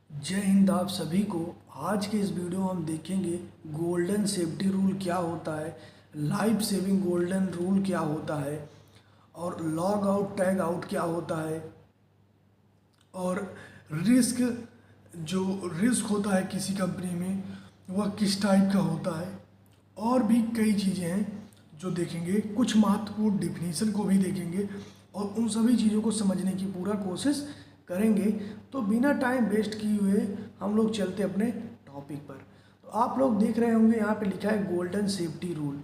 जय हिंद आप सभी को। आज के इस वीडियो में हम देखेंगे गोल्डन सेफ्टी रूल क्या होता है, लाइफ सेविंग गोल्डन रूल क्या होता है और लॉग आउट टैग आउट क्या होता है और रिस्क जो रिस्क होता है किसी कंपनी में वह किस टाइप का होता है और भी कई चीज़ें हैं जो देखेंगे। कुछ महत्वपूर्ण डिफिनीशन को भी देखेंगे और उन सभी चीज़ों को समझने की पूरा कोशिश करेंगे। तो बिना टाइम वेस्ट किए हुए हम लोग चलते अपने टॉपिक पर। तो आप लोग देख रहे होंगे यहाँ पे लिखा है golden safety rule.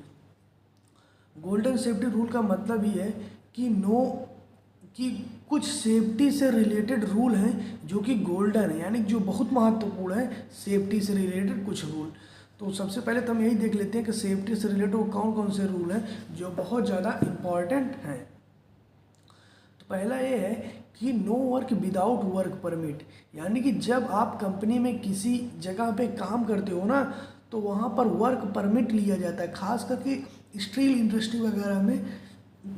Golden safety rule का मतलब ये है कि कुछ सेफ्टी से रिलेटेड रूल हैं जो कि गोल्डन है, यानी जो बहुत महत्वपूर्ण है सेफ्टी से रिलेटेड कुछ रूल। तो सबसे पहले तो हम यही देख लेते हैं कि सेफ्टी से रिलेटेड कौन कौन से रूल हैं जो बहुत ज़्यादा इम्पॉर्टेंट हैं। तो पहला ये है कि no work without work permit, यानी कि जब आप कंपनी में किसी जगह पे काम करते हो ना तो वहाँ पर वर्क परमिट लिया जाता है। खास करके स्टील इंडस्ट्री वगैरह में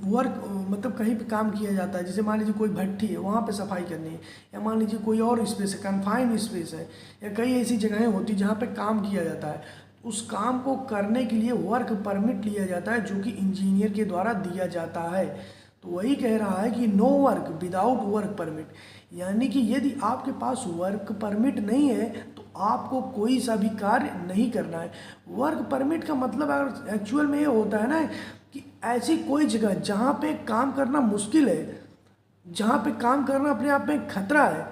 वर्क मतलब कहीं पे काम किया जाता है। जैसे मान लीजिए कोई भट्ठी है, वहाँ पे सफाई करनी है, या मान लीजिए कोई और स्पेस है, कन्फाइंड स्पेस है, या कई ऐसी जगहें होती हैं जहाँ पे काम किया जाता है। उस काम को करने के लिए वर्क परमिट लिया जाता है जो कि इंजीनियर के द्वारा दिया जाता है। तो वही कह रहा है कि no work without work permit, यानी कि यदि आपके पास वर्क परमिट नहीं है तो आपको कोई सा भी कार्य नहीं करना है। वर्क परमिट का मतलब अगर एक्चुअल में ये होता है ना कि ऐसी कोई जगह जहाँ पे काम करना मुश्किल है, जहाँ पे काम करना अपने आप में खतरा है,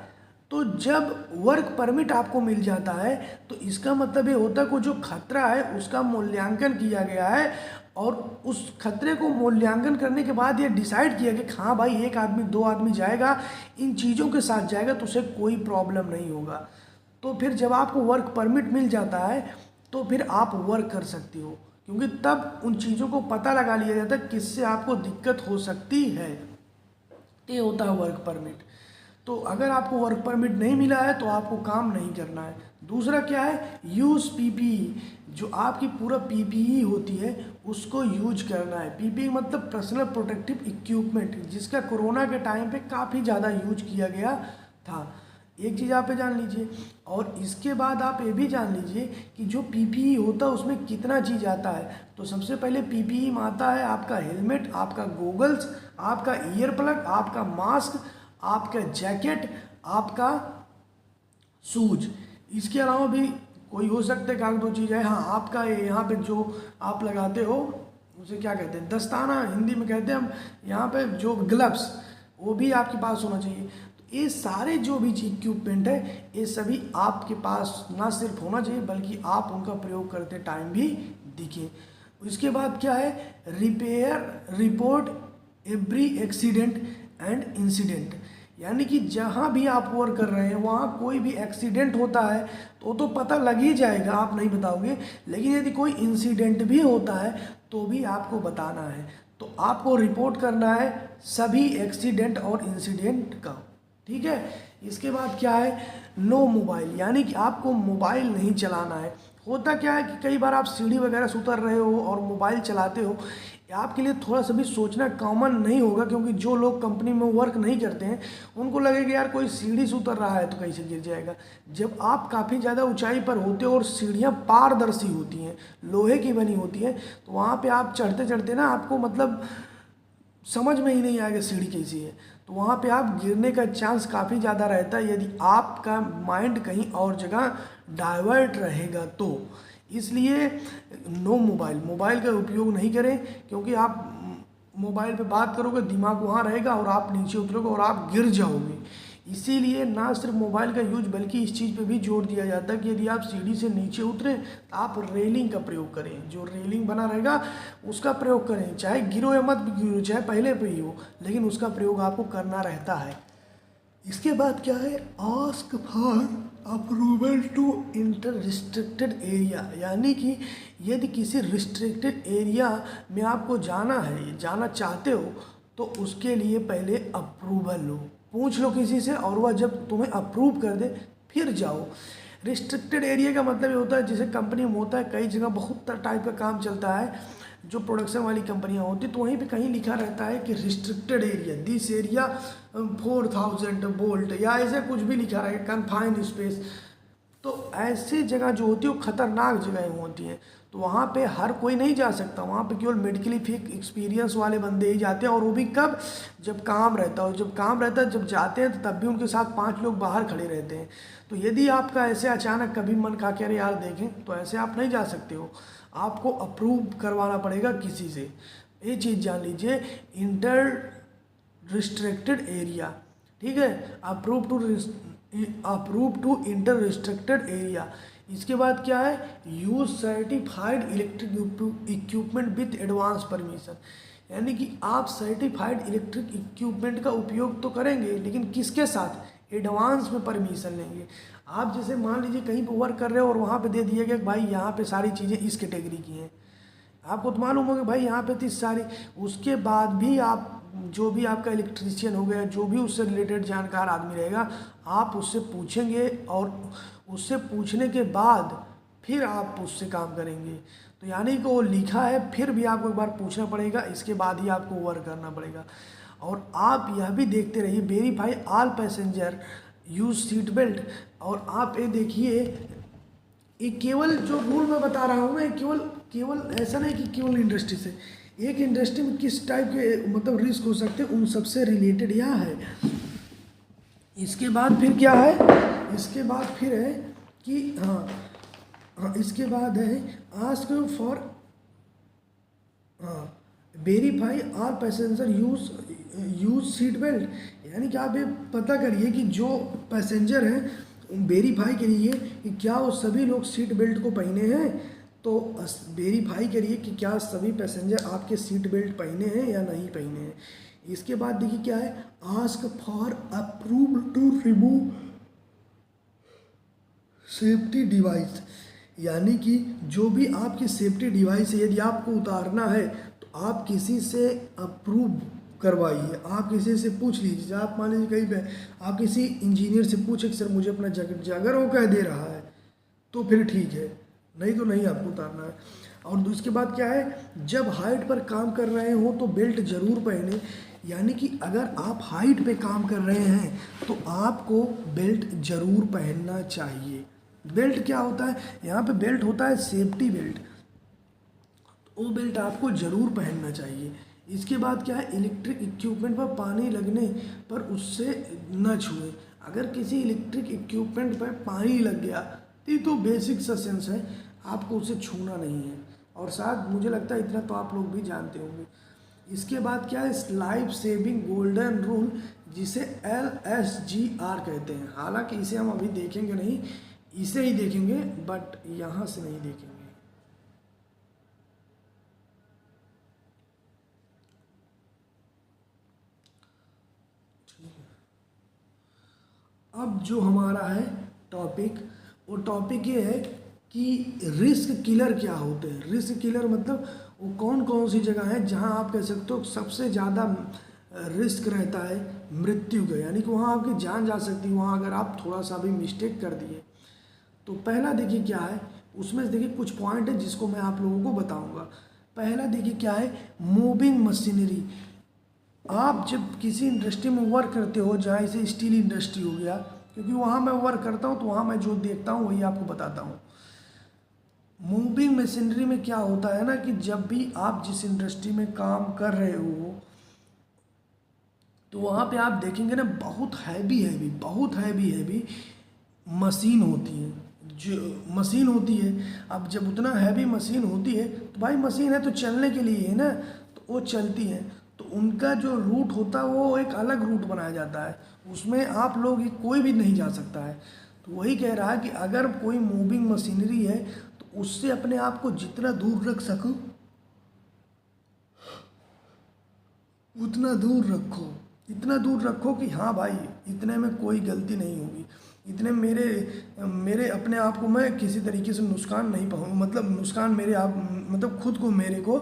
तो जब वर्क परमिट आपको मिल जाता है तो इसका मतलब ये होता है कि जो खतरा है उसका मूल्यांकन किया गया है और उस खतरे को मूल्यांकन करने के बाद ये डिसाइड किया कि हाँ भाई एक आदमी दो आदमी जाएगा, इन चीज़ों के साथ जाएगा तो उसे कोई प्रॉब्लम नहीं होगा। तो फिर जब आपको वर्क परमिट मिल जाता है तो फिर आप वर्क कर सकते हो, क्योंकि तब उन चीज़ों को पता लगा लिया जाता है किससे आपको दिक्कत हो सकती है। ये होता है वर्क परमिट। तो अगर आपको वर्क परमिट नहीं मिला है तो आपको काम नहीं करना है। दूसरा क्या है, यूज़ पीपीई, जो आपकी पूरा पीपीई होती है उसको यूज करना है। पीपीई मतलब पर्सनल प्रोटेक्टिव इक्विपमेंट, जिसका कोरोना के टाइम पे काफ़ी ज़्यादा यूज किया गया था। एक चीज़ आप ये जान लीजिए, और इसके बाद आप ये भी जान लीजिए कि जो पीपीई होता है उसमें कितना चीज़ आता है। तो सबसे पहले पीपीई में आता है आपका हेलमेट, आपका गोगल्स, आपका ईयर प्लग, आपका मास्क, आपका जैकेट, आपका शूज। इसके अलावा भी कोई हो सकता है कि दो चीज़ है। हाँ, आपका यहाँ पे जो आप लगाते हो उसे क्या कहते हैं, दस्ताना हिंदी में कहते हैं हम, यहाँ पे जो ग्लव्स, वो भी आपके पास होना चाहिए। तो ये सारे जो भी इक्विपमेंट है ये सभी आपके पास ना सिर्फ होना चाहिए बल्कि आप उनका प्रयोग करते टाइम भी दिखें। इसके बाद क्या है, repair report every accident and incident, यानी कि जहाँ भी आप वर्क कर रहे हैं वहाँ कोई भी एक्सीडेंट होता है तो पता लग ही जाएगा, आप नहीं बताओगे। लेकिन यदि कोई इंसिडेंट भी होता है तो भी आपको बताना है। तो आपको रिपोर्ट करना है सभी एक्सीडेंट और इंसिडेंट का, ठीक है। इसके बाद क्या है, नो मोबाइल, यानी कि आपको मोबाइल नहीं चलाना है। होता क्या है कि कई बार आप सीढ़ी वगैरह से उतर रहे हो और मोबाइल चलाते हो, आपके लिए थोड़ा सा भी सोचना कॉमन नहीं होगा, क्योंकि जो लोग कंपनी में वर्क नहीं करते हैं उनको लगेगा यार कोई सीढ़ी से उतर रहा है तो कहीं से गिर जाएगा। जब आप काफ़ी ज़्यादा ऊंचाई पर होते हो और सीढ़ियाँ पारदर्शी होती हैं, लोहे की बनी होती हैं, तो वहाँ पे आप चढ़ते चढ़ते ना आपको मतलब समझ में ही नहीं आएगा सीढ़ी कैसी है, तो वहाँ पे आप गिरने का चांस काफ़ी ज़्यादा रहता है यदि आपका माइंड कहीं और जगह डाइवर्ट रहेगा तो। इसलिए नो मोबाइल, मोबाइल का उपयोग नहीं करें, क्योंकि आप मोबाइल पे बात करोगे दिमाग वहाँ रहेगा और आप नीचे उतरोगे और आप गिर जाओगे। इसीलिए ना सिर्फ मोबाइल का यूज बल्कि इस चीज़ पे भी जोर दिया जाता है कि यदि आप सीढ़ी से नीचे उतरें तो आप रेलिंग का प्रयोग करें, जो रेलिंग बना रहेगा उसका प्रयोग करें। चाहे गिरो या मत गिरो, चाहे पहले पे ही हो, लेकिन उसका प्रयोग आपको करना रहता है। इसके बाद क्या है, ask for approval to enter restricted area, यानी कि यदि किसी रिस्ट्रिक्टेड एरिया में आपको जाना है, जाना चाहते हो, तो उसके लिए पहले अप्रूवल लो, पूछ लो किसी से, और वह जब तुम्हें अप्रूव कर दे फिर जाओ। रिस्ट्रिक्टेड एरिया का मतलब ये होता है, जैसे कंपनी में होता है कई जगह बहुत टाइप का काम चलता है, जो प्रोडक्शन वाली कंपनियां होती तो वहीं पे कहीं लिखा रहता है कि restricted area, this area 4000 volt या ऐसे कुछ भी लिखा रहेगा, कन्फाइंड स्पेस। तो ऐसी जगह जो होती है वो खतरनाक जगहें होती हैं, तो वहाँ पे हर कोई नहीं जा सकता, वहाँ पे केवल मेडिकली फिट एक्सपीरियंस वाले बंदे ही जाते हैं, और वो भी कब, जब काम रहता है। जब काम रहता है, जब जाते हैं तो तब भी उनके साथ 5 लोग बाहर खड़े रहते हैं। तो यदि आपका ऐसे अचानक कभी मन खा के अरे यार देखें, तो ऐसे आप नहीं जा सकते हो, आपको अप्रूव करवाना पड़ेगा किसी से। ये चीज़ जान लीजिए, इंटर रिस्ट्रिक्टेड एरिया, ठीक है, approve to enter restricted area. इसके बाद क्या है, use certified electric equipment with advance permission, यानी कि आप सर्टिफाइड इलेक्ट्रिक इक्विपमेंट का उपयोग तो करेंगे, लेकिन किसके साथ, एडवांस में परमिशन लेंगे। आप जैसे मान लीजिए कहीं पर वर्क कर रहे हो और वहाँ पे दे दिया गया कि भाई यहाँ पे सारी चीज़ें इस कैटेगरी की हैं, आपको तो मालूम होगा भाई यहाँ पे 30 सारी, उसके बाद भी आप जो भी आपका इलेक्ट्रीशियन हो गया, जो भी उससे रिलेटेड जानकार आदमी रहेगा, आप उससे पूछेंगे, और उससे पूछने के बाद फिर आप उससे काम करेंगे। तो यानी कि वो लिखा है, फिर भी आपको एक बार पूछना पड़ेगा, इसके बाद ही आपको वर्क करना पड़ेगा। और आप यह भी देखते रहिए, verify all passenger use seat belt. और आप ये देखिए, ये केवल जो रूल मैं बता रहा हूँ ना, केवल ऐसा नहीं कि केवल इंडस्ट्री से, एक इंडस्ट्री में किस टाइप के मतलब रिस्क हो सकते हैं उन सबसे रिलेटेड यह है। इसके बाद फिर क्या है, इसके बाद फिर है कि इसके बाद है ask for verify all passenger use seat belt, यानी कि आप ये पता करिए कि जो पैसेंजर हैं वेरीफाई करिए कि क्या वो सभी लोग सीट बेल्ट को पहने हैं। तो वेरीफाई करिए कि क्या सभी पैसेंजर आपके सीट बेल्ट पहने हैं या नहीं पहने हैं। इसके बाद देखिए क्या है, ask for approval to remove safety device, यानी कि जो भी आपकी सेफ्टी डिवाइस है यदि आपको उतारना है तो आप किसी से अप्रूव करवाइए, आप किसी से पूछ लीजिए। आप मान लीजिए कहीं पे आप किसी इंजीनियर से पूछे कि सर मुझे अपना जैकेट चाहिए, अगर वो कह दे रहा है तो फिर ठीक है, नहीं तो नहीं आपको उतारना है। और उसके बाद क्या है, जब हाइट पर काम कर रहे हो तो बेल्ट ज़रूर पहने, यानी कि अगर आप हाइट पे काम कर रहे हैं तो आपको बेल्ट ज़रूर पहनना चाहिए। बेल्ट क्या होता है, यहाँ पे बेल्ट होता है सेफ्टी बेल्ट, वो बेल्ट आपको ज़रूर पहनना चाहिए। इसके बाद क्या है, इलेक्ट्रिक इक्विपमेंट पर पानी लगने पर उससे न छुए। अगर किसी इलेक्ट्रिक इक्विपमेंट पर पानी लग गया तो बेसिक सा सेंस है, आपको उसे छूना नहीं है, और शायद मुझे लगता है इतना तो आप लोग भी जानते होंगे। इसके बाद क्या है, लाइफ सेविंग गोल्डन रूल, जिसे LSGR कहते हैं। हालांकि इसे हम अभी देखेंगे नहीं, इसे ही देखेंगे, बट यहाँ से नहीं देखेंगे। अब जो हमारा है टॉपिक, वो टॉपिक ये है कि रिस्क किलर क्या होते हैं। रिस्क किलर मतलब वो कौन कौन सी जगह है जहां आप कह सकते हो सबसे ज़्यादा रिस्क रहता है मृत्यु का, यानी कि वहाँ आपकी जान जा सकती है वहाँ अगर आप थोड़ा सा भी मिस्टेक कर दिए। तो पहला देखिए क्या है, उसमें देखिए कुछ पॉइंट है जिसको मैं आप लोगों को बताऊँगा। पहला देखिए क्या है, मूविंग मशीनरी। आप जब किसी इंडस्ट्री में वर्क करते हो, जहाँ इसे स्टील इंडस्ट्री हो गया, क्योंकि वहाँ मैं वर्क करता हूँ तो वहाँ मैं जो देखता हूँ वही आपको बताता हूँ। मूविंग मशीनरी में क्या होता है ना कि जब भी आप जिस इंडस्ट्री में काम कर रहे हो तो वहाँ पे आप देखेंगे ना बहुत हैवी मशीन होती है, जो मशीन होती है। अब जब उतना हैवी मशीन होती है तो भाई मशीन है तो चलने के लिए है ना, तो वो चलती है, तो उनका जो रूट होता है वो एक अलग रूट बनाया जाता है, उसमें आप लोग कोई भी नहीं जा सकता है। तो वही कह रहा है कि अगर कोई मूविंग मशीनरी है तो उससे अपने आप को जितना दूर रख सको उतना दूर रखो, इतना दूर रखो कि हाँ भाई इतने में कोई गलती नहीं होगी, इतने मेरे अपने आप को मैं किसी तरीके से नुकसान नहीं पहुँच, मतलब नुकसान मेरे आप मतलब खुद को मेरे को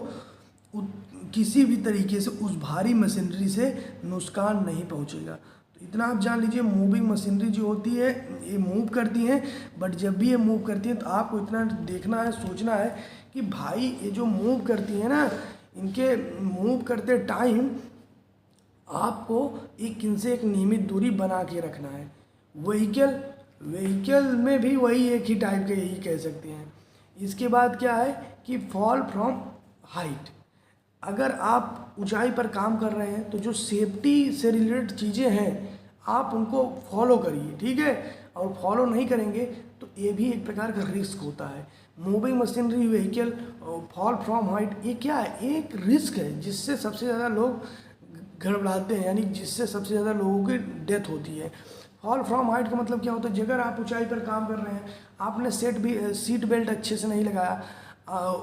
किसी भी तरीके से उस भारी मशीनरी से नुकसान नहीं पहुंचेगा। तो इतना आप जान लीजिए, मूविंग मशीनरी जो होती है ये मूव करती हैं, बट जब भी ये मूव करती है तो आपको इतना देखना है, सोचना है कि भाई ये जो मूव करती है ना, इनके मूव करते टाइम आपको एक इनसे एक नियमित दूरी बना के रखना है। व्हीकल में भी वही एक ही टाइप का यही कह सकते हैं। इसके बाद क्या है कि फॉल फ्रॉम हाइट। अगर आप ऊंचाई पर काम कर रहे हैं तो जो सेफ्टी से रिलेटेड चीज़ें हैं आप उनको फॉलो करिए, ठीक है। और फॉलो नहीं करेंगे तो ये भी एक प्रकार का रिस्क होता है। Moving machinery vehicle fall from height, ये क्या है, एक रिस्क है जिससे सबसे ज़्यादा लोग गड़बड़ाते हैं, यानी जिससे सबसे ज़्यादा लोगों की डेथ होती है। फॉल फ्रॉम हाइट का मतलब क्या होता है, अगर आप ऊंचाई पर काम कर रहे हैं, आपने सीट बेल्ट अच्छे से नहीं लगाया,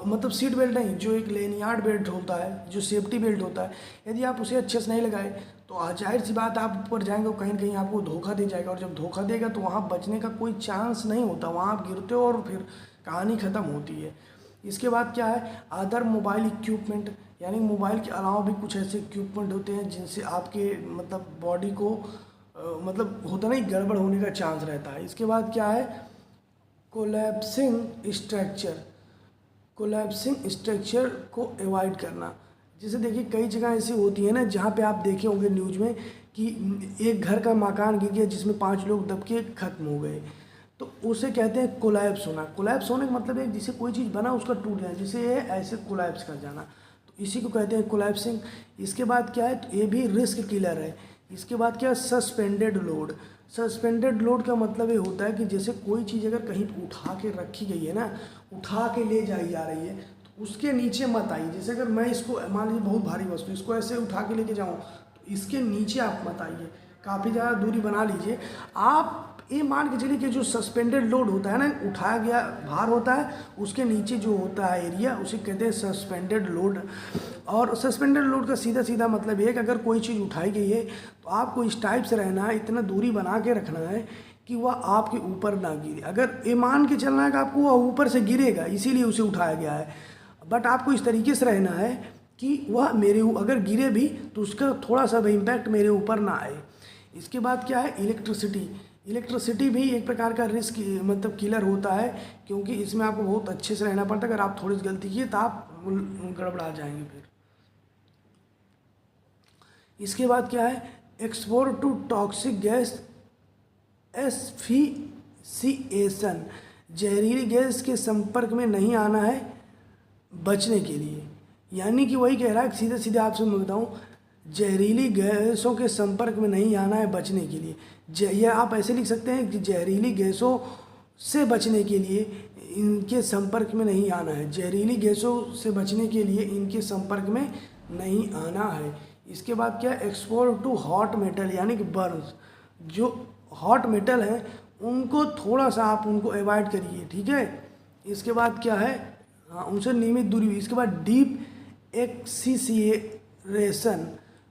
मतलब सीट बेल्ट नहीं, जो एक लेनियार्ड बेल्ट होता है, जो सेफ्टी बेल्ट होता है, यदि आप उसे अच्छे से नहीं लगाए तो जाहिर सी बात आप ऊपर जाएंगे, कहीं ना कहीं आपको धोखा दे जाएगा, और जब धोखा देगा तो वहाँ बचने का कोई चांस नहीं होता, वहाँ आप गिरते हो और फिर कहानी ख़त्म होती है। इसके बाद क्या है, अदर मोबाइल इक्विपमेंट, यानी मोबाइल के अलावा भी कुछ ऐसे इक्विपमेंट होते हैं जिनसे आपके मतलब बॉडी को मतलब होता नहीं, गड़बड़ होने का चांस रहता है। इसके बाद क्या है, कोलैप्सिंग स्ट्रक्चर। कोलैप्सिंग स्ट्रक्चर को अवॉइड करना। जैसे देखिए कई जगह ऐसी होती है ना जहाँ पे आप देखे होंगे न्यूज़ में कि एक घर का मकान गिर गया जिसमें 5 लोग दब के ख़त्म हो गए, तो उसे कहते हैं कोलैप्स होना। कोलैप्स होने का मतलब है जिसे कोई चीज़ बना उसका टूट जाए, जिसे ये ऐसे कोलैप्स कर जाना, तो इसी को कहते हैं कोलैप्सिंग। इसके बाद क्या है, तो ये भी रिस्क किलर है। इसके बाद क्या है, सस्पेंडेड लोड। सस्पेंडेड लोड का मतलब ये होता है कि जैसे कोई चीज़ अगर कहीं उठा के रखी गई है ना, उठा के ले जाई जा रही है, तो उसके नीचे मत आइए। जैसे अगर मैं इसको मान लीजिए बहुत भारी वस्तु, इसको ऐसे उठा के लेके जाऊँ तो इसके नीचे आप मत आइए, काफ़ी ज़्यादा दूरी बना लीजिए। आप ये मान के चलिए कि जो सस्पेंडेड लोड होता है ना, उठाया गया भार होता है, उसके नीचे जो होता है एरिया, उसे कहते हैं सस्पेंडेड लोड। और सस्पेंडेड लोड का सीधा सीधा मतलब ये है कि अगर कोई चीज़ उठाई गई है तो आपको इस टाइप से रहना है, इतना दूरी बना के रखना है कि वह आपके ऊपर ना गिरे। अगर ये मान के चलना है कि आपको वह ऊपर से गिरेगा इसीलिए उसे उठाया गया है, बट आपको इस तरीके से रहना है कि वह अगर गिरे भी तो उसका थोड़ा सा भी इम्पैक्ट मेरे ऊपर ना आए। इसके बाद क्या है, इलेक्ट्रिसिटी। इलेक्ट्रिसिटी भी एक प्रकार का रिस्क मतलब किलर होता है, क्योंकि इसमें आपको बहुत अच्छे से रहना पड़ता है। अगर आप थोड़ी सी गलती किए तो आप गड़बड़ा जाएंगे फिर। इसके बाद क्या है, एक्सपोजर टू टॉक्सिक गैस एस्फिसिएशन। जहरीली गैस के संपर्क में नहीं आना है बचने के लिए। यानी कि वही कह रहा है, सीधे सीधे आपसे मैं बताऊँ, जहरीली गैसों के संपर्क में नहीं आना है बचने के लिए। या आप ऐसे लिख सकते हैं कि जहरीली गैसों से बचने के लिए इनके संपर्क में नहीं आना है। जहरीली गैसों से बचने के लिए इनके संपर्क में नहीं आना है। इसके बाद क्या, एक्सपोज टू हॉट मेटल, यानी कि बर्न्स। जो हॉट मेटल हैं उनको थोड़ा सा आप उनको अवॉइड करिए, ठीक है। इसके बाद क्या है, हाँ, उनसे नियमित दूरी हुई। इसके बाद डीप एक्सीसिएशन,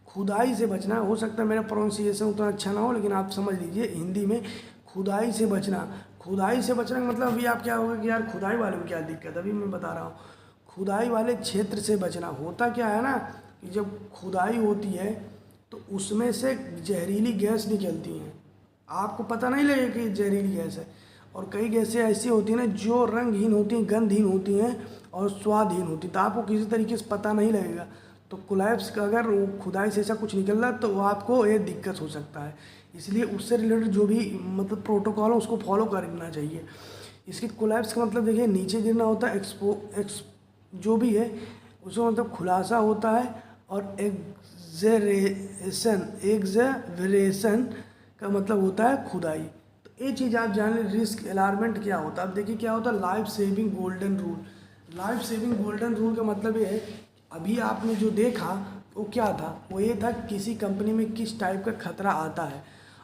खुदाई से बचना। हो सकता है मेरा प्रोनाउंसिएशन उतना अच्छा ना हो, लेकिन आप समझ लीजिए हिंदी में खुदाई से बचना। खुदाई से बचने का मतलब अभी आप क्या होगा कि यार खुदाई वाले में क्या दिक्कत, अभी मैं बता रहा हूँ। खुदाई वाले क्षेत्र से बचना। होता क्या है ना कि जब खुदाई होती है तो उसमें से जहरीली गैस निकलती हैं, आपको पता नहीं लगेगा कि जहरीली गैस है। और कई गैसें ऐसी होती हैं ना जो रंगहीन होती हैं, गंधहीन होती हैं और स्वादहीन होती हैं, तो आपको किसी तरीके से पता नहीं लगेगा। तो कोलैप्स का अगर खुदाई से ऐसा कुछ निकल रहा तो आपको ये दिक्कत हो सकता है। इसलिए उससे रिलेटेड जो भी मतलब प्रोटोकॉल है उसको फॉलो करना चाहिए। इसके कोलैप्स का मतलब देखिए नीचे गिरना होता है, जो भी है उसका मतलब खुलासा होता है। और एग्जवेरेशन का मतलब होता है खुदाई। तो ये चीज़ आप जान लें। रिस्क अलार्मेंट क्या होता है, अब देखिए क्या होता है, life saving golden rule. Life saving golden rule का मतलब ये है, अभी आपने जो देखा वो क्या था, वो ये था किसी कंपनी में किस टाइप का खतरा आता है।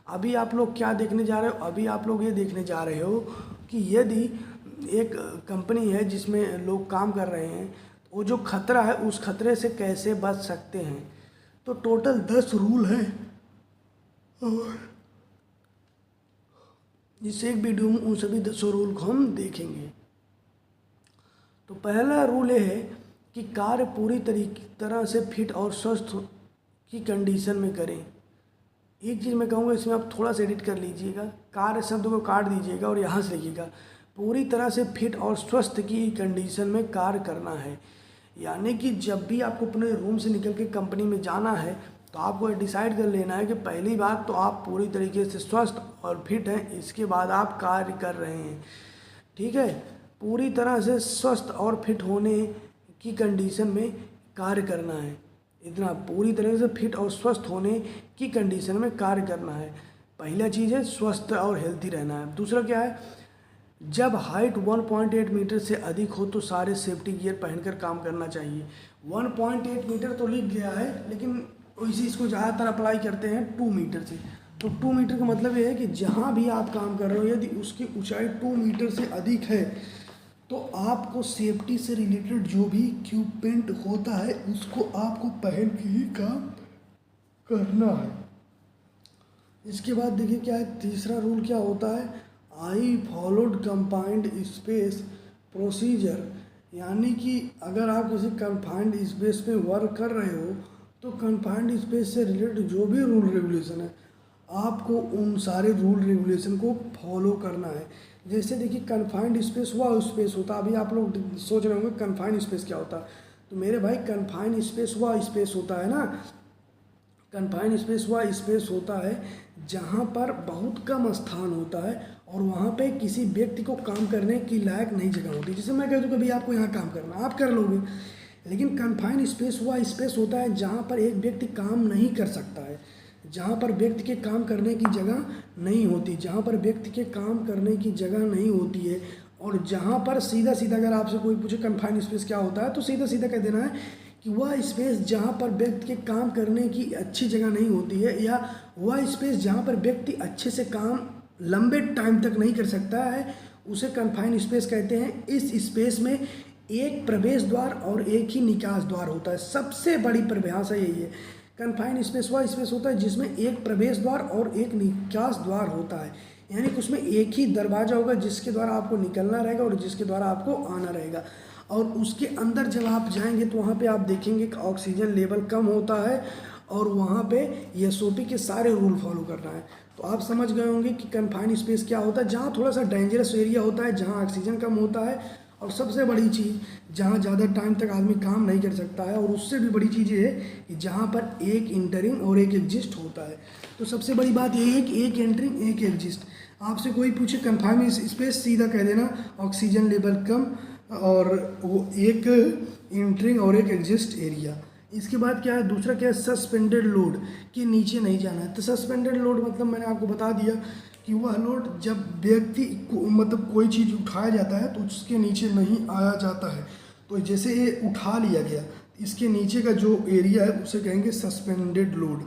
अभी आप लोग क्या देखने जा रहे हो, अभी आप लोग ये देखने जा रहे हो कि यदि एक कंपनी है जिसमें लोग काम कर रहे हैं, वो जो खतरा है उस खतरे से कैसे बच सकते हैं। तो टोटल 10 रूल हैं और इस एक वीडियो में उन सभी 10 रूल को हम देखेंगे। तो पहला रूल ये है कि कार्य पूरी तरह से फिट और स्वस्थ की कंडीशन में करें। एक चीज़ मैं कहूँगा, इसमें आप थोड़ा सा एडिट कर लीजिएगा, कार शब्द को काट दीजिएगा और यहाँ से लिखिएगा पूरी तरह से फिट और स्वस्थ की कंडीशन में कार्य करना है। यानी कि जब भी आपको अपने रूम से निकल के कंपनी में जाना है तो आपको डिसाइड कर लेना है कि पहली बात तो आप पूरी तरीके से स्वस्थ और फिट हैं, इसके बाद आप कार्य कर रहे हैं। ठीक है, पूरी तरह से स्वस्थ और फिट होने की कंडीशन में कार्य करना है। इतना, पूरी तरह से फिट और स्वस्थ होने की कंडीशन में कार्य करना है। पहला चीज़ है स्वस्थ और हेल्थी रहना है। दूसरा क्या है, जब हाइट 1.8 मीटर से अधिक हो तो सारे सेफ्टी गियर पहनकर काम करना चाहिए। 1.8 मीटर तो लिख गया है, लेकिन इसी इसको ज़्यादातर अप्लाई करते हैं 2 मीटर से। तो 2 मीटर का मतलब ये है कि जहाँ भी आप काम कर रहे हो यदि उसकी ऊंचाई 2 मीटर से अधिक है तो आपको सेफ्टी से रिलेटेड जो भी इक्विपमेंट होता है उसको आपको पहन के ही काम करना है। इसके बाद देखिए क्या है, तीसरा रूल क्या होता है, I followed confined space procedure. यानी कि अगर आप किसी कंफाइंड स्पेस में वर्क कर रहे हो तो कंफाइंड स्पेस से रिलेटेड जो भी रूल रेगुलेशन है आपको उन सारे रूल रेगुलेशन को फॉलो करना है। जैसे देखिए कन्फाइंड स्पेस वह स्पेस होता है, अभी आप लोग सोच रहे होंगे कन्फाइंड स्पेस क्या होता है, तो मेरे भाई कन्फाइंड स्पेस वह स्पेस होता है ना, कन्फाइंड स्पेस वह स्पेस होता है जहाँ पर बहुत कम स्थान होता है और वहाँ पे किसी व्यक्ति को काम करने की लायक नहीं जगह होती। जैसे मैं कह दूँ कभी आपको यहाँ काम करना, आप कर लोगे, लेकिन कन्फाइंड स्पेस वह स्पेस होता है जहाँ पर एक व्यक्ति काम नहीं कर सकता है, जहाँ पर व्यक्ति के काम करने की जगह नहीं होती, जहाँ पर व्यक्ति के काम करने की जगह नहीं होती है, और जहाँ पर सीधा सीधा अगर आपसे कोई पूछे कन्फाइंड स्पेस क्या होता है तो सीधा सीधा कह देना है कि वह स्पेस जहाँ पर व्यक्ति के काम करने की अच्छी जगह नहीं होती है, या वह स्पेस जहाँ पर व्यक्ति अच्छे से काम लंबे टाइम तक नहीं कर सकता है, उसे कन्फाइंड स्पेस कहते हैं। इस स्पेस में एक प्रवेश द्वार और एक ही निकास द्वार होता है। सबसे बड़ी परिभाषा यही है, कन्फाइंड स्पेस वह स्पेस होता है जिसमें एक प्रवेश द्वार और एक निकास द्वार होता है। यानी कि उसमें एक ही दरवाज़ा होगा जिसके द्वारा आपको निकलना रहेगा और जिसके द्वारा आपको आना रहेगा, और उसके अंदर जब आप जाएंगे तो वहाँ पे आप देखेंगे कि ऑक्सीजन लेवल कम होता है और वहाँ पे एसओपी के सारे रूल फॉलो करना है। तो आप समझ गए होंगे कि कन्फाइंड स्पेस क्या होता है, जहाँ थोड़ा सा डेंजरस एरिया होता है, जहाँ ऑक्सीजन कम होता है, और सबसे बड़ी चीज़ जहाँ ज़्यादा टाइम तक आदमी काम नहीं कर सकता है, और उससे भी बड़ी चीज़ ये है कि जहाँ पर एक इंटरिंग और एक एग्जिस्ट होता है। तो सबसे बड़ी बात यही है कि एक एंटरिंग एक एग्जिस्ट। आपसे कोई पूछे कन्फाइंड स्पेस, सीधा कह देना ऑक्सीजन लेवल कम और वो एक इंटरिंग और एक एग्जिस्ट एरिया। इसके बाद क्या है, दूसरा क्या है, सस्पेंडेड लोड के नीचे नहीं जाना है। तो सस्पेंडेड लोड मतलब मैंने आपको बता दिया कि वह लोड जब व्यक्ति को मतलब कोई चीज़ उठाया जाता है तो उसके नीचे नहीं आया जाता है। तो जैसे ये उठा लिया गया, इसके नीचे का जो एरिया है उसे कहेंगे सस्पेंडेड लोड।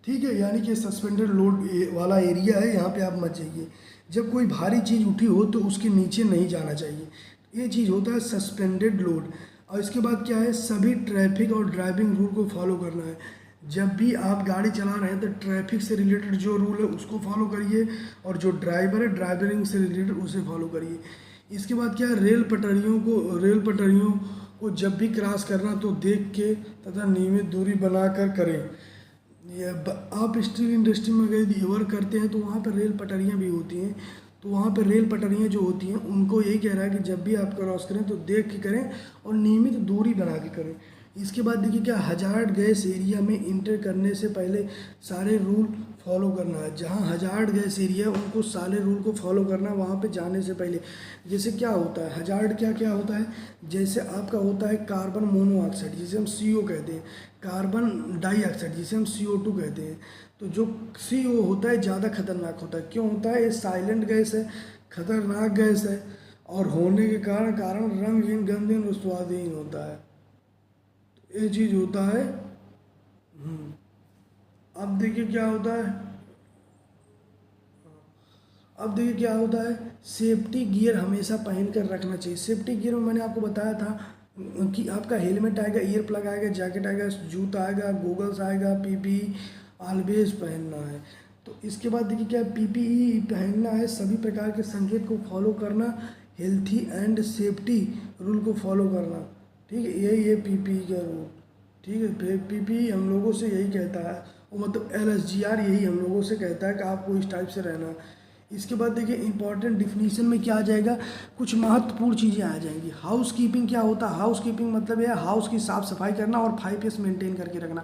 ठीक है, यानी कि सस्पेंडेड लोड वाला एरिया है, यहाँ पे आप मत जाइए। जब कोई भारी चीज़ उठी हो तो उसके नीचे नहीं जाना चाहिए, ये चीज़ होता है सस्पेंडेड लोड। और इसके बाद क्या है, सभी ट्रैफिक और ड्राइविंग रूल को फॉलो करना है। जब भी आप गाड़ी चला रहे हैं तो ट्रैफिक से रिलेटेड जो रूल है उसको फॉलो करिए, और जो ड्राइवर है ड्राइवरिंग से रिलेटेड उसे फॉलो करिए। इसके बाद क्या है, रेल पटरियों को जब भी क्रॉस करना तो देख के तथा नियमित दूरी बनाकर करें। आप स्टील इंडस्ट्री में अगर वर्क करते हैं तो वहाँ पर रेल पटरियाँ भी होती हैं, तो वहाँ पर रेल पटरियाँ जो होती हैं उनको यही कह रहा है कि जब भी आप क्रॉस करें तो देख के करें और नियमित दूरी बना के करें। इसके बाद देखिए क्या, हजार्ड गैस एरिया में इंटर करने से पहले सारे रूल फॉलो करना है। जहाँ हजार्ड गैस एरिया है उनको सारे रूल को फॉलो करना है वहाँ पे जाने से पहले। जैसे क्या होता है हजार्ड, क्या क्या होता है, जैसे आपका होता है कार्बन मोनोऑक्साइड जिसे हम CO कहते हैं, कार्बन डाइऑक्साइड जिसे हम CO2 कहते हैं। तो जो CO होता है ज़्यादा खतरनाक होता है। क्यों होता है, ये साइलेंट गैस है, खतरनाक गैस है, और होने के कारण रंगहीन, गंधहीन और स्वादहीन होता है। ये चीज़ होता है। अब देखिए क्या होता है, सेफ्टी गियर हमेशा पहन कर रखना चाहिए। सेफ्टी गियर में मैंने आपको बताया था कि आपका हेलमेट आएगा, ईयर प्लग आएगा, जैकेट आएगा, जूता आएगा, गोगल्स आएगा, PPE ऑलवेज पहनना है। तो इसके बाद देखिए क्या, PPE पहनना है, सभी प्रकार के संकेत को फॉलो करना, हेल्थी एंड सेफ्टी रूल को फॉलो करना। ठीक है, यही है PPE का रूल। ठीक है, PPE हम लोगों से यही कहता है। वो मतलब LSGR यही हम लोगों से कहता है कि आपको इस टाइप से रहना। इसके बाद देखिए इंपॉर्टेंट डिफिनीशन में क्या आ जाएगा, कुछ महत्वपूर्ण चीज़ें आ जाएंगी। हाउस कीपिंग क्या होता है, हाउस कीपिंग मतलब है हाउस की साफ़ सफाई करना और 5S मेंटेन करके रखना।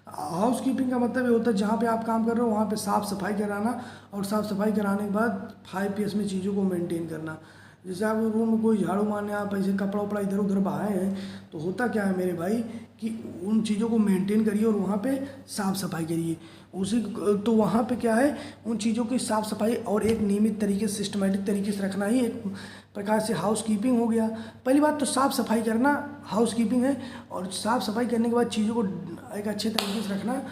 हाउस कीपिंग का मतलब ये होता है जहाँ पे आप काम कर रहे हो वहाँ पे साफ़ सफाई कराना, और साफ़ सफाई कराने के बाद 5S में चीज़ों को मेंटेन करना। जैसे आप रूम में कोई झाड़ू मारने आप ऐसे कपड़ा उपड़ा इधर उधर बहाए हैं, तो होता क्या है मेरे भाई कि उन चीज़ों को मेंटेन करिए और वहाँ पे साफ़ सफाई करिए। उसी तो वहाँ पे क्या है, उन चीज़ों की साफ़ सफाई और एक नियमित तरीके से सिस्टमेटिक तरीके से रखना ही एक प्रकार से हाउस कीपिंग हो गया। पहली बात तो साफ़ सफाई करना हाउस कीपिंग है, और साफ़ सफाई करने के बाद चीज़ों को एक अच्छे तरीके से रखना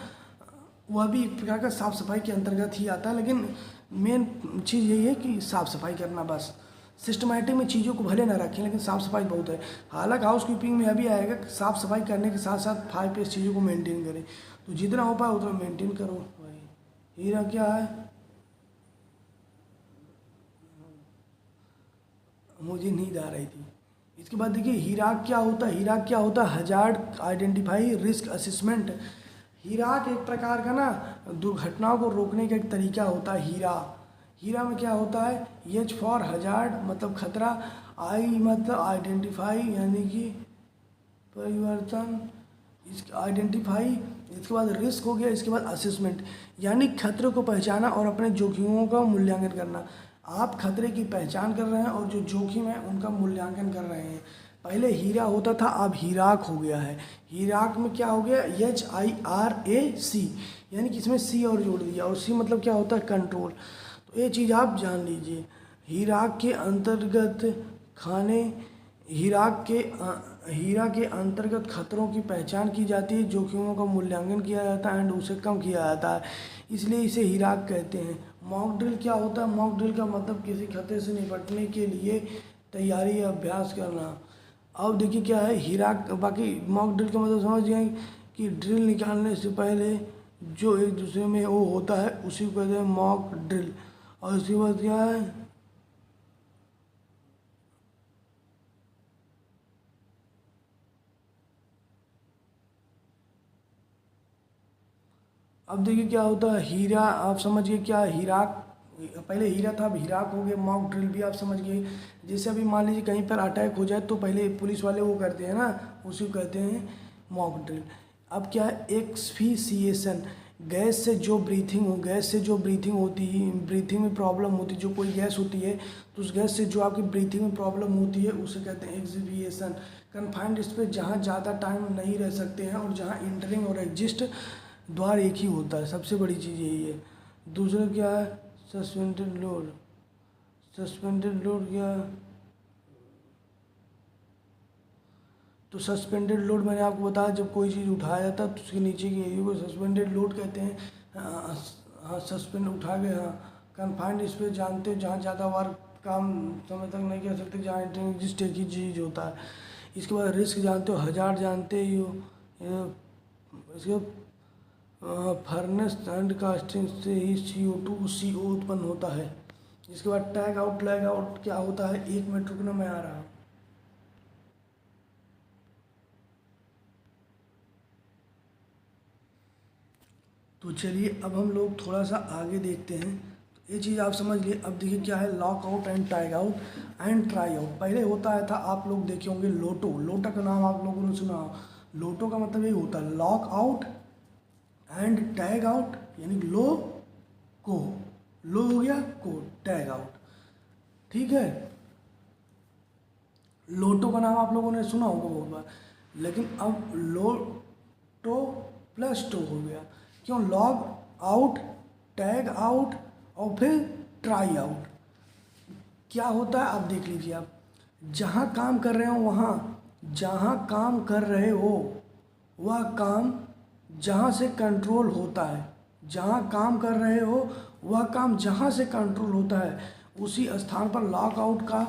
वह भी एक प्रकार का साफ़ सफाई के अंतर्गत ही आता है। लेकिन मेन चीज़ यही है कि साफ़ सफाई करना, बस सिस्टमेटिक में चीज़ों को भले ना रखें लेकिन साफ़ सफाई बहुत है। हालांकि हाउस कीपिंग में अभी आएगा कि साफ़ सफाई करने के साथ साथ 5S चीज़ों को मेंटेन करें, तो जितना हो पाए उतना मेंटेन करो भाई। हीरा क्या है, मुझे नींद आ रही थी। इसके बाद देखिए हीराक क्या होता है, हीराक क्या होता है, हजार्ड आइडेंटिफाई रिस्क असेसमेंट। हीराक एक प्रकार का ना दुर्घटनाओं को रोकने का एक तरीका होता है। हीरा में क्या होता है, H फॉर हजार्ड मतलब खतरा, आई मतलब आइडेंटिफाई यानी कि परिवर्तन, इस आइडेंटिफाई, इसके बाद रिस्क हो गया, इसके बाद असेसमेंट यानी खतरे को पहचाना और अपने जोखिमों का मूल्यांकन करना। आप खतरे की पहचान कर रहे हैं और जो जोखिम है उनका मूल्यांकन कर रहे हैं। पहले हीरा होता था, अब हीराक हो गया है। हीराक में क्या हो गया, HIRAC यानी कि इसमें C और जोड़ दिया, और C मतलब क्या होता है, कंट्रोल। तो ये चीज़ आप जान लीजिए। हीराक के अंतर्गत खाने हीरा के अंतर्गत खतरों की पहचान की जाती है, जोखिमों का मूल्यांकन किया जाता है एंड उसे कम किया जाता है, इसलिए इसे हीराक कहते हैं। मॉक ड्रिल क्या होता है, मॉक ड्रिल का मतलब किसी खतरे से निपटने के लिए तैयारी या अभ्यास करना। अब देखिए क्या है हीराक, बाकी मॉक ड्रिल का मतलब समझ गए कि ड्रिल निकालने से पहले जो एक दूसरे में वो होता है उसी को कहते हैं मॉक ड्रिल। और उसके बाद क्या है, अब देखिए क्या होता है हीरा, आप समझ गए क्या है हीराक, पहले हीरा था अब हीराक हो गया। मॉक ड्रिल भी आप समझ गए, जैसे अभी मान लीजिए कहीं पर अटैक हो जाए तो पहले पुलिस वाले वो करते हैं ना, उसी को कहते हैं मॉक ड्रिल। अब क्या है, एक्सफिसिएशन, गैस से जो ब्रीथिंग हो, गैस से जो ब्रीथिंग होती है, ब्रीथिंग में प्रॉब्लम होती है, जो कोई गैस होती है तो उस गैस से जो आपकी ब्रीथिंग में प्रॉब्लम होती है उसे कहते हैं एक्सफिसिएशन। कन्फाइंड स्पेस, जहाँ ज़्यादा टाइम नहीं रह सकते हैं और जहाँ इंटरिंग और एग्जिस्ट द्वार एक ही होता है, सबसे बड़ी चीज़ यही है। दूसरा क्या है, सस्पेंडेड लोड। सस्पेंडेड लोड क्या है, तो सस्पेंडेड लोड मैंने आपको बताया जब कोई चीज़ उठाया जाता है तो उसके नीचे की एरिया को सस्पेंडेड लोड कहते हैं। हाँ सस्पेंड उठा गए, हाँ। कन्फाइंड स्पेस जानते हो, जहाँ ज़्यादा वर्क काम समय तक नहीं कर सकते, जहाँ एग्जिस्ट एक ही चीज़ होता है। इसके बाद रिस्क जानते हो, हज़ार्ड जानते ही हो। इसके फर्नेस एंड कास्टिंग से ही CO उत्पन्न होता है। इसके बाद टैग आउट क्या होता है, 1 मिनट रुकना मैं आ रहा हूँ। तो चलिए अब हम लोग थोड़ा सा आगे देखते हैं। तो ये चीज़ आप समझ लिए। अब देखिए क्या है, lock out and tag out and try out. पहले होता है था, आप लोग देखे होंगे लोटो, लोटा का नाम आप लोगों ने सुना हो। लोटो का मतलब ये होता है lock out and tag out, यानी लो को, लो हो गया को, टैग आउट, ठीक है। लोटो का नाम आप लोगों ने सुना होगा बहुत बार, लेकिन अब लोटो प्लस टो हो गया। क्यों, लॉग आउट, टैग आउट और फिर ट्राई आउट। क्या होता है आप देख लीजिए। आप जहाँ काम कर रहे हो वहाँ, जहाँ काम कर रहे हो वह काम जहाँ से कंट्रोल होता है, जहाँ काम कर रहे हो वह काम जहाँ से कंट्रोल होता है उसी स्थान पर लॉक आउट का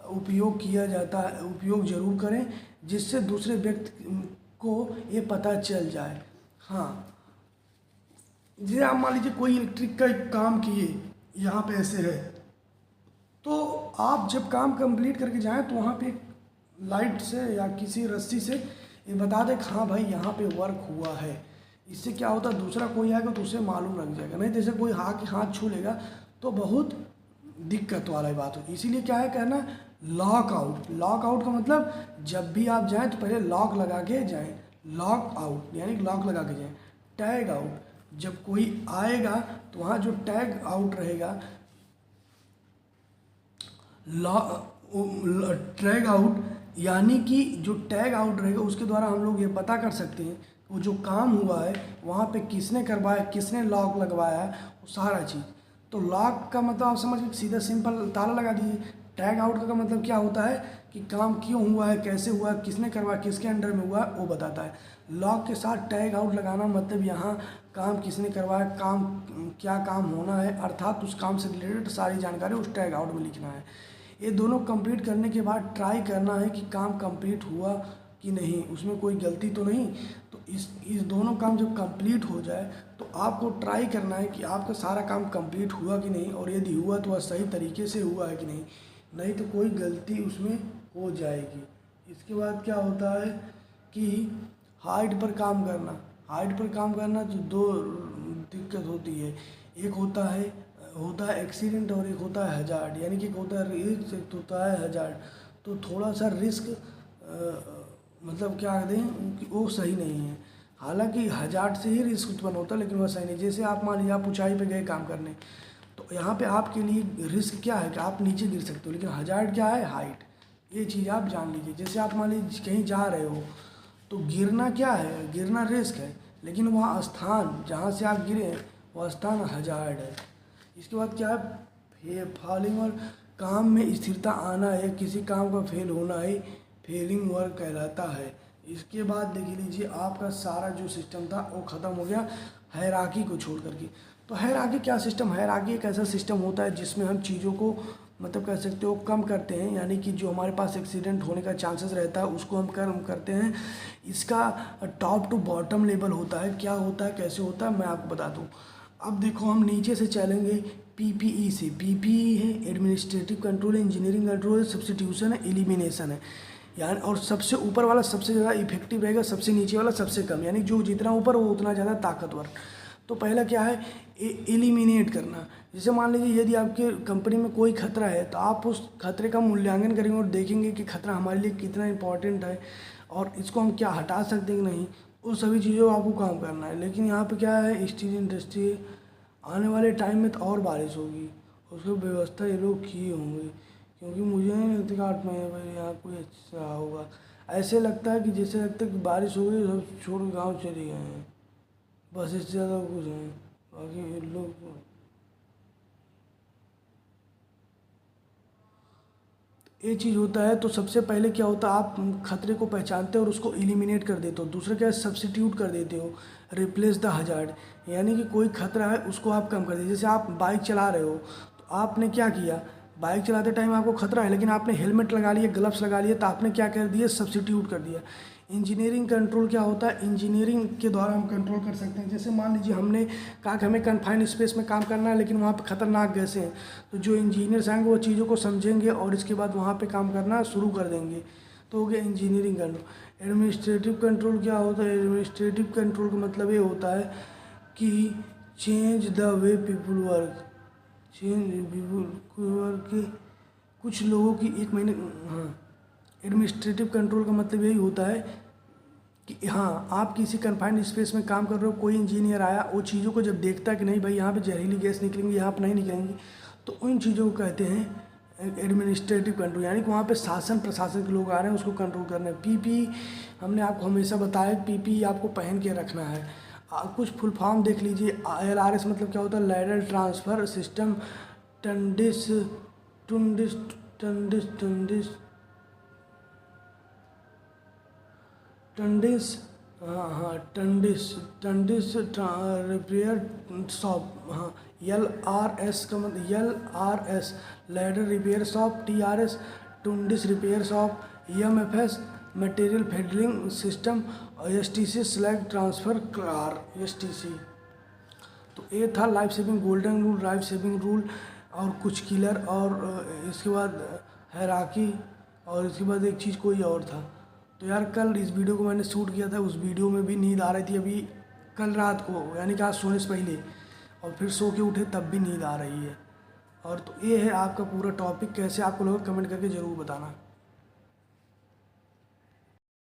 उपयोग किया जाता है। उपयोग जरूर करें जिससे दूसरे व्यक्ति को ये पता चल जाए। हाँ, जैसे आप मान लीजिए कोई इलेक्ट्रिक का एक काम किए, यहाँ पे ऐसे है, तो आप जब काम कंप्लीट करके जाएं तो वहाँ पे लाइट से या किसी रस्सी से ये बता दें कि हाँ भाई यहाँ पे वर्क हुआ है। इससे क्या होता है, दूसरा कोई आएगा तो उसे मालूम लग जाएगा, नहीं जैसे कोई हाथ छू लेगा तो बहुत दिक्कत वाली बात हो। इसीलिए क्या है कहना, लॉक आउट। लॉक आउट का मतलब जब भी आप जाएं तो पहले लॉक लगा के जाएं, लॉक आउट यानी लॉक लगा के जाएं। टैग आउट, जब कोई आएगा तो वहाँ जो टैग आउट रहेगा, टैग आउट यानी कि जो टैग आउट रहेगा उसके द्वारा हम लोग ये पता कर सकते हैं वो जो काम हुआ है वहाँ पे किसने करवाया, किसने लॉक लगवाया है, वो सारा चीज़। तो लॉक का मतलब आप समझ के सीधा सिंपल ताला लगा दीजिए। टैग आउट का मतलब क्या होता है कि काम क्यों हुआ है, कैसे हुआ है, किसने करवाया, किसके अंडर में हुआ है, वो बताता है। लॉक के साथ टैग आउट लगाना मतलब यहाँ काम किसने करवाया, काम क्या काम होना है, अर्थात उस काम से रिलेटेड सारी जानकारी उस टैग आउट में लिखना है। ये दोनों कंप्लीट करने के बाद ट्राई करना है कि काम कंप्लीट हुआ कि नहीं, उसमें कोई गलती तो नहीं। तो इस दोनों काम जब कंप्लीट हो जाए तो आपको ट्राई करना है कि आपका सारा काम कंप्लीट हुआ कि नहीं, और यदि हुआ तो वह सही तरीके से हुआ है कि नहीं, नहीं तो कोई गलती उसमें हो जाएगी। इसके बाद क्या होता है कि हाइट पर काम करना। हाइट पर काम करना तो दो दिक्कत होती है, एक होता है एक्सीडेंट और एक होता है हजार्ड, यानी कि एक होता है रिस्क, एक होता है हजार्ड। तो थोड़ा सा रिस्क मतलब क्या दें कि वो सही नहीं है। हालांकि हजार्ड से ही रिस्क उत्पन्न होता है लेकिन वह सही नहीं। जैसे आप मान लीजिए आप ऊंचाई पे गए काम करने, तो यहाँ पे आपके लिए रिस्क क्या है कि आप नीचे गिर सकते हो, लेकिन हजार्ड क्या है, हाइट। ये चीज़ आप जान लीजिए। जैसे आप मान लीजिए कहीं जा रहे हो तो गिरना क्या है, गिरना रिस्क है, लेकिन वहाँ स्थान जहाँ से आप गिरे वह स्थान हजार्ड है। इसके बाद क्या है, फॉलिंग और काम में स्थिरता आना है, किसी काम का फेल होना है, फेलिंग वर्क कहलाता है। इसके बाद देख लीजिए आपका सारा जो सिस्टम था वो ख़त्म हो गया हायरार्की को छोड़ करके। तो हायरार्की क्या सिस्टम, हायरार्की एक ऐसा सिस्टम होता है जिसमें हम चीज़ों को मतलब कह सकते हो कम करते हैं, यानी कि जो हमारे पास एक्सीडेंट होने का चांसेस रहता है उसको हम कम करते हैं। इसका टॉप टू बॉटम लेवल होता है, क्या होता है, कैसे होता है, मैं आपको बता दूँ। अब देखो हम नीचे से चलेंगे पीपीई से। पीपीई है administrative control, engineering control, substitution है, एलिमिनेशन है। यानी और सबसे ऊपर वाला सबसे ज़्यादा इफेक्टिव रहेगा, सबसे नीचे वाला सबसे कम, यानी जो जितना ऊपर वो उतना ज़्यादा ताकतवर। तो पहला क्या है, एलिमिनेट करना। जैसे मान लीजिए यदि आपके कंपनी में कोई खतरा है तो आप उस खतरे का मूल्यांकन करेंगे और देखेंगे कि खतरा हमारे लिए कितना इंपॉर्टेंट है और इसको हम क्या हटा सकते हैं कि नहीं, उन सभी चीज़ों को आपको काम करना है। लेकिन यहाँ पे क्या है, स्टील इंडस्ट्री आने वाले टाइम में तो और बारिश होगी, उसकी व्यवस्था ये लोग किए होंगे, क्योंकि मुझे नहीं लगता कि 8 महीने पहले यहाँ कोई अच्छा होगा। ऐसे लगता है कि जैसे लगता है कि बारिश हो गई सब छोड़ गाँव चले गए हैं, बस इससे ज़्यादा कुछ नहीं। बाकी लोग ये चीज़ होता है। तो सबसे पहले क्या होता है, आप खतरे को पहचानते हो और उसको एलिमिनेट कर देते हो। दूसरा क्या है, सब्स्टिट्यूट कर देते हो, रिप्लेस द हजार्ड, यानी कि कोई खतरा है उसको आप कम कर देते। जैसे आप बाइक चला रहे हो तो आपने क्या किया, बाइक चलाते टाइम आपको खतरा है लेकिन आपने हेलमेट लगा लिया, ग्लव्स लगा लिए, तो आपने क्या कर दिया, सब्स्टिट्यूट कर दिया। इंजीनियरिंग कंट्रोल क्या होता है, इंजीनियरिंग के द्वारा हम कंट्रोल कर सकते हैं। जैसे मान लीजिए हमने कहा कि हमें कन्फाइंड स्पेस में काम करना है लेकिन वहाँ पे खतरनाक गैसें हैं, तो जो इंजीनियर्स आएंगे वो चीज़ों को समझेंगे और इसके बाद वहाँ पे काम करना शुरू कर देंगे। तो हो गया इंजीनियरिंग कंट्रोल। एडमिनिस्ट्रेटिव कंट्रोल क्या होता है, एडमिनिस्ट्रेटिव कंट्रोल का मतलब ये होता है कि change the way people work, change people work. कुछ लोगों की एक महीने, हाँ, एडमिनिस्ट्रेटिव कंट्रोल का मतलब यही होता है कि हाँ आप किसी कन्फाइंड स्पेस में काम कर रहे हो, कोई इंजीनियर आया वो चीज़ों को जब देखता है कि नहीं भाई यहाँ पे जहरीली गैस निकलेंगी, यहाँ पर नहीं निकलेंगी, तो उन चीज़ों को कहते हैं एडमिनिस्ट्रेटिव कंट्रोल, यानी कि वहाँ पे शासन प्रशासन के लोग आ रहे हैं उसको कंट्रोल करना है। पीपी हमने आपको हमेशा बताया पीपी आपको पहन के रखना है। कुछ फुल फॉर्म देख लीजिए। LRS मतलब क्या होता है, ladder transfer system tundish tundish tundish tundish tundish हाँ टंडिस रिपेयर शॉप। हाँ LRS का मतलब LRS ladder repair shop, TRS tundish repair shop, EMFS material handling system और STC slag transfer car STC। तो ये था life saving golden rule, life saving rule और कुछ किलर, और इसके बाद हायरार्की, और इसके बाद एक चीज़ कोई और था। तो यार कल इस वीडियो को मैंने शूट किया था, उस वीडियो में भी नींद आ रही थी, अभी कल रात को, यानी कि आज सोने से पहले, और फिर सो के उठे तब भी नींद आ रही है। और तो ये है आपका पूरा टॉपिक, कैसे आपको लगा कमेंट करके ज़रूर बताना।